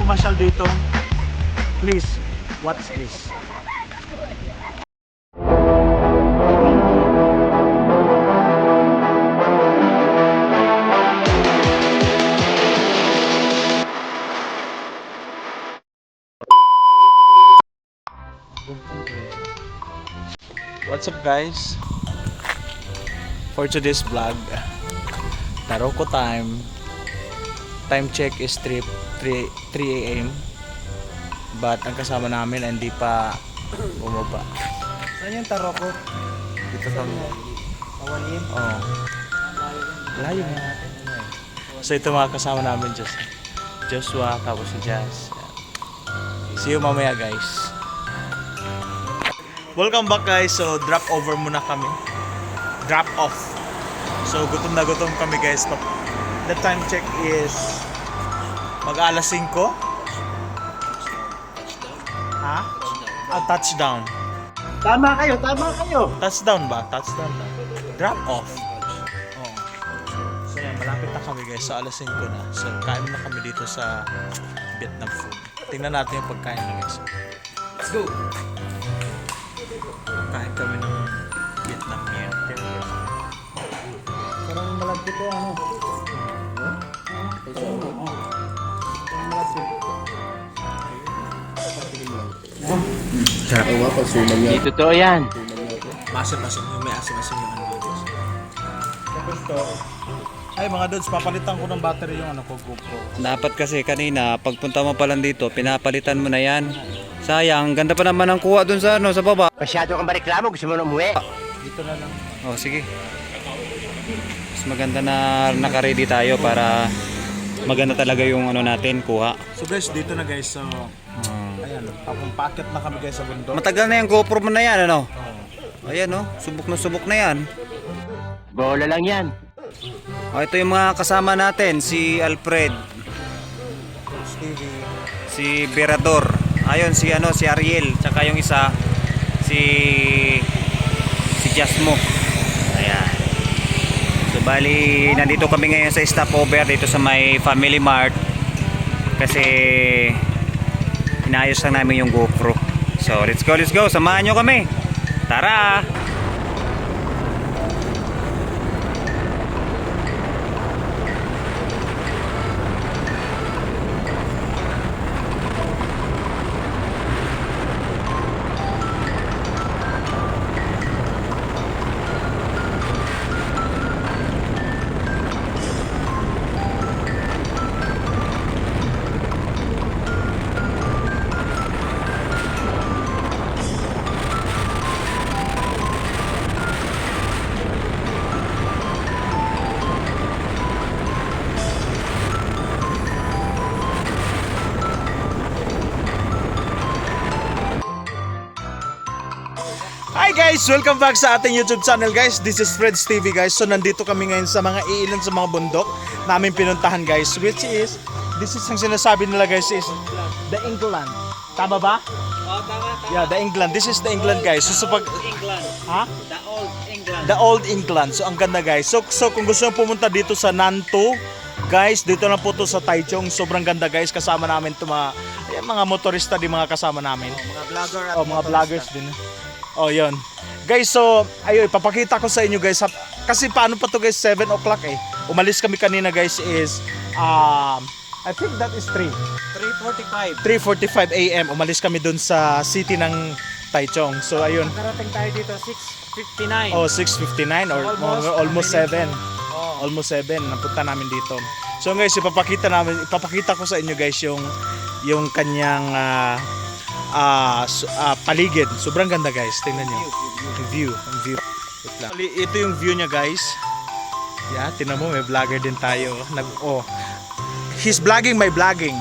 pumasyal dito, please watch this. What's up guys? For today's vlog, Taroko time. Time check is 3 AM. But ang kasama namin hindi pa bumaba. Saan yung Taroko? Dito kami. Awalin? Oo. Layo nga. So ito mga kasama namin, Joshua, tapos si Jazz. See you mamaya guys. Welcome back guys. So drop over muna kami. Drop off. So gutom na gutom kami guys. The time check is mag-alas 5. Ha? Touchdown. Tama kayo, tama kayo. Touchdown ba? Touchdown na. Drop off. Oh. So yan, malapit na kami guys. So alas 5 na. So kain na kami dito sa Vietnam food. Tingnan natin yung pagkain na guys. Let's go. Kain kami ng Vietnam meal. Parang malagkit to ano. Sarap nga pag suman niya. Hindi totoo yan. Masin-masin. Yung may asin-asin yung ano dito. Tapos to. Ay mga dudes, papalitan ko ng battery yung ano ko GoPro. Dapat kasi kanina, pagpunta mo pa lang dito, pinapalitan mo na yan. Sayang, ganda pa naman ang kuha dun sa ano, sa baba. Masyado kang mareklamo, gusto mo na umuwi. Dito na lang. Oh, sige. Mas maganda na naka-ready tayo para maganda talaga yung ano natin, kuha. So guys, dito na guys. So, ayan. Tapos packet na kami guys sa bundok. Matagal na yung GoPro mo na yan, ano? Ayan, oh. Subok na yan. Bola lang yan. Oh, ito yung mga kasama natin, si Alfred, Stevie. si Berador. Ayun, si Ariel, tsaka yung isa, si Jasmo. Ayan. So bali, nandito kami ngayon sa stopover dito sa may Family Mart kasi inayos lang namin yung GoPro. So let's go, samahan nyo kami. Tara! Hi guys! Welcome back sa ating YouTube channel guys. This is Fred's TV guys. So nandito kami ngayon sa mga iilan sa mga bundok namin pinuntahan guys. Which is, this is ang sinasabi nila guys is the England. Tama ba? Oh, tama. Yeah, the England. This is the England guys. So pag... England. Ha? The old England. The old England. So ang ganda guys. So kung gusto nyo pumunta dito sa Nanto, guys, dito na po to sa Taichung. Sobrang ganda guys. Kasama namin ito mga motorista din mga kasama namin. Mga vlogger at mga vloggers din. Oh, yun. Guys, so, ayun, papakita ko sa inyo guys. Kasi paano pa to guys, 7 o'clock eh. Umalis kami kanina guys is, I think that is 3:45 AM. Umalis kami dun sa city ng Taichung. So, ayun. Nakarating tayo dito, 6:59. Oh, 6:59 or almost 7. Almost 7. Napunta namin dito. So guys, ipapakita ko sa inyo guys yung kanyang paligid. Sobrang ganda guys. Tingnan niyo. Yung view. Wait lang. Ito yung view niya guys. Yeah, tingnan mo, may vlogger din tayo. He's vlogging my vlogging.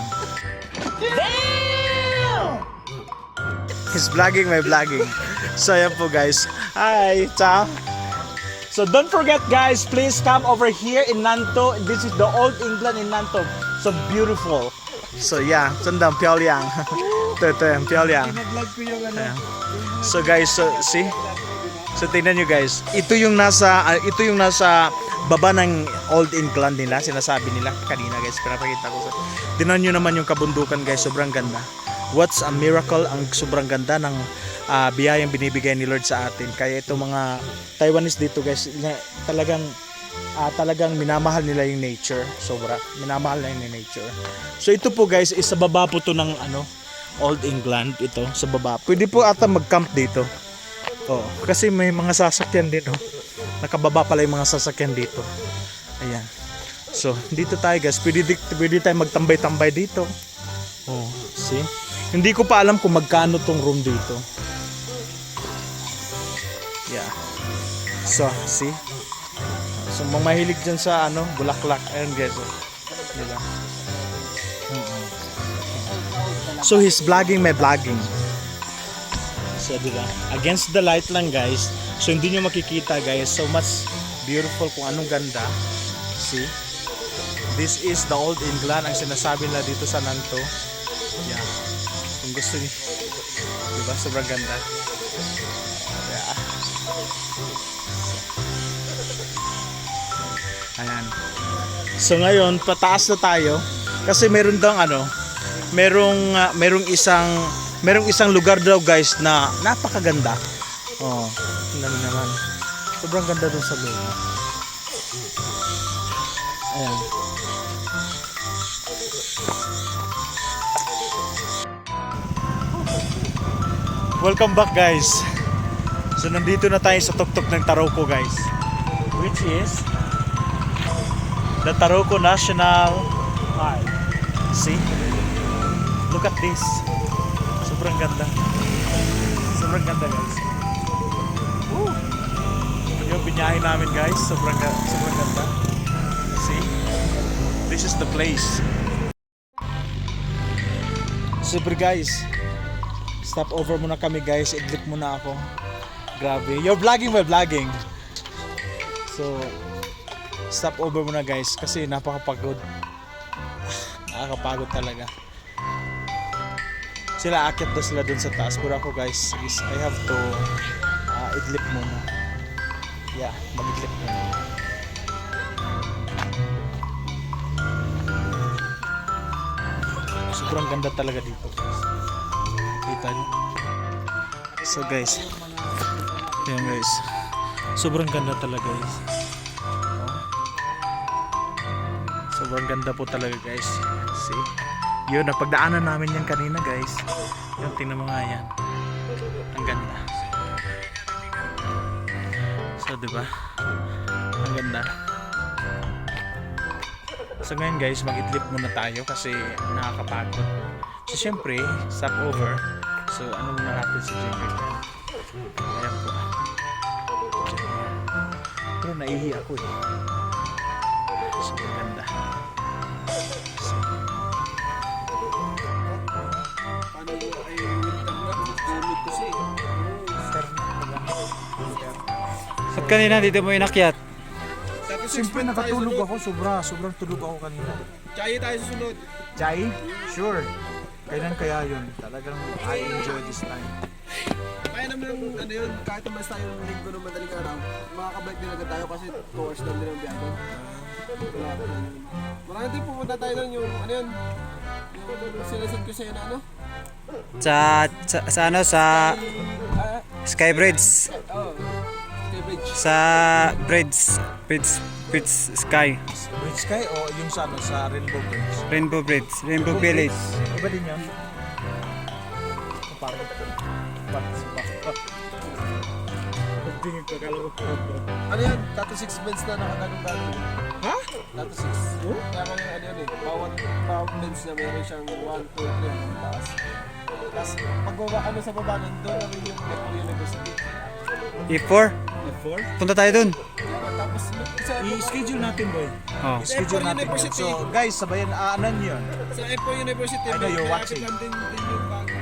He's vlogging my vlogging. So yan po guys. Hi, ciao. So don't forget guys, please come over here in Nanto. This is the old England in Nanto. So beautiful. So yeah, Sundang Pyongyang. Ito, Pyongyang. Nag-vlog ko yung ano. So guys, so see? So tingnan nyo guys, ito yung nasa baba ng Old England nila, sinasabi nila kanina guys, pinapakita ko sa. Tingnan nyo naman yung kabundukan guys, sobrang ganda. What's a miracle, ang sobrang ganda ng biyayang binibigay ni Lord sa atin. Kaya ito mga Taiwanese dito guys, talagang minamahal nila yung nature, sobra. Minamahal nila yung nature. So ito po guys, is sa baba po to ng Old England, ito sa baba. Pwede po ata mag-camp dito. Oh, kasi may mga sasakyan din, oh. Nakababa pala yung mga sasakyan dito. Ayan. So, dito tayo guys. Pwede tayo magtambay-tambay dito. Oh, see? Hindi ko pa alam kung magkano tong room dito. Yeah. So, see? So, mga mahilig dyan sa bulaklak. Ayan guys, oh. Diba? So, he's vlogging my vlogging. So, diba? Against the light lang guys. So, hindi nyo makikita guys. So much beautiful kung anong ganda. See? This is the Old England. Ang sinasabi nila dito sa Nanto. Yeah. Kung gusto niyo. Diba? Sobrang ganda. Yeah. Ayan. So, ngayon, pataas na tayo. Kasi meron daw merong isang lugar daw guys na napakaganda. Oh, tingnan naman. Sobrang ganda dun sa loob. Ayan. Welcome back guys. So nandito na tayo sa tuktok ng Taroko guys. Which is the Taroko National Park. See? Look at this. Sobrang ganda. Sobrang ganda guys. Woo! Yung binyahe namin guys. Sobrang ganda. See? This is the place. Super guys. Stop over muna kami guys. Idlip muna ako. Grabe. You're vlogging by vlogging. So, stop over muna guys. Kasi napakapagod. Nakakapagod talaga. Sila akit daw sila dun sa taas. Pero ako guys, is I have to idlip muna. Yeah, mag-idlip muna. Sobrang ganda talaga dito guys. Kita nyo? So guys, yan guys. Sobrang ganda talaga guys. Sobrang ganda po talaga guys. See? Yun, napagdaanan namin yan kanina guys. Yung tingnan mo nga yan. Ang ganda. So diba? Ang ganda. So ngayon guys, mag-idlip muna tayo kasi nakakapagod. So syempre, stop over. So ano muna natin sa Ginger. Ayan po. Ginger. Pero naihi ako eh. Sobrang ganda. Ba't kanina dito mo inakyat? Siyempre nakatulog ako, sobrang tulog ako kanina. Chai tayo susunod. Chai? Sure. Kailan kaya yun? Talagang I enjoy this time. Kaya naman yun, kahit umas tayo ng linggo ng madaling araw, makakabike din agad tayo kasi 2 hours lang din ang biyahe. Marami din pupunta tayo nun yung yung sinasid ko sa'yo na Sa Skybridge. Skybridge. Sa Bridge Sky. Bridge Sky o yung sa Rainbow Bridge? Rainbow Bridge. Rainbow Village. Iba din yun? Parang tingin ko, kala ko. Ano yan? Tato 6 beds na nakagano'ng dati. Ha? Tato 6. Kaya kami bawat beds na meron siyang 1, 2, 3 ang taas. Tapos pag sa baba nun, doon na rin yung Nepal University. E4? F4? Punta tayo dun. Tapos sa I-schedule natin boy. Oh. I-schedule natin yun. So guys, sabayan, ano yun? sa F4 University, I know you're watching. lang din yung bago.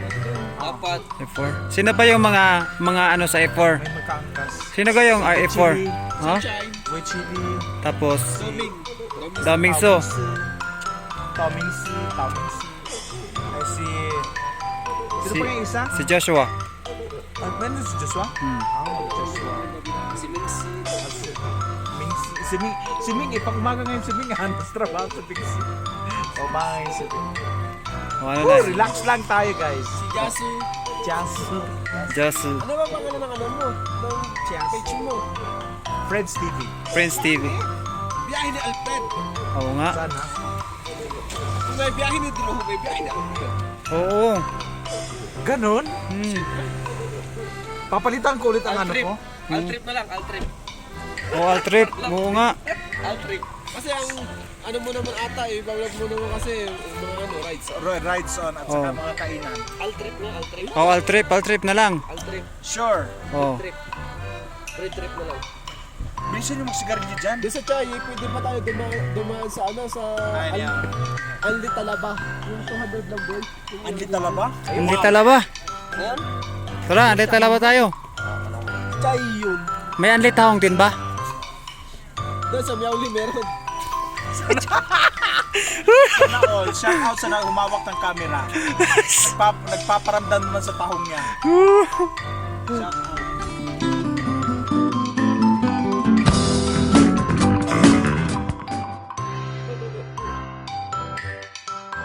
Dapat. E4. Sino ba yung mga ano sa E4? May magkaangkas. Sino ba yung E4? Huh? Wei Chili. Tapos Doming. Domingso. Tomingsi. Ay sino pa yung isa? Si Joshua. Ano si Joshua? Ah, Joshua. Si Ming, pang umaga ngayon si Ming, handas trabaho sa Big C. Umaga ngayon si Ming. O, ano Oh, na? relax lang tayo guys. Si Jasu. Jasu. Just Ano ba pangalan ng ano mo? Ng page mo? Friends TV. Friends TV. Biyahe ni Alfred. Oo nga. Sana. Kung may biyahe ni Drew, may biyahe ni Alfred. Oo. Ganon? Hmm. Papalitan ko ulit ang ano ko. Altrip na lang, Altrip. Oo, Altrip. Oo nga. Altrip. Kasi ang ano mo naman ata, i-vlog mo naman kasi yung mga ano, rides. Rides on at saka Oh. mga kainan. Altrip na, Altrip. Oo, Altrip. Altrip na lang. Altrip. Sure. Oo. Trip. Free trip na lang. Minsan yung magsigarilyo dyan. Doon sa Chay, pwede pa tayo dumaan sa ano, sa Ayun yan. Anli Talaba. Yung 200 lang boy. Ang litala ba? Hindi talaba. Ayan. Tara, anli talaba tayo. Chay yun. May anli tahong din ba? Doon sa Miauli meron. Sana all. Shout out sa na humawak ng camera. Nagpaparamdam naman sa tahong niya. Shout out.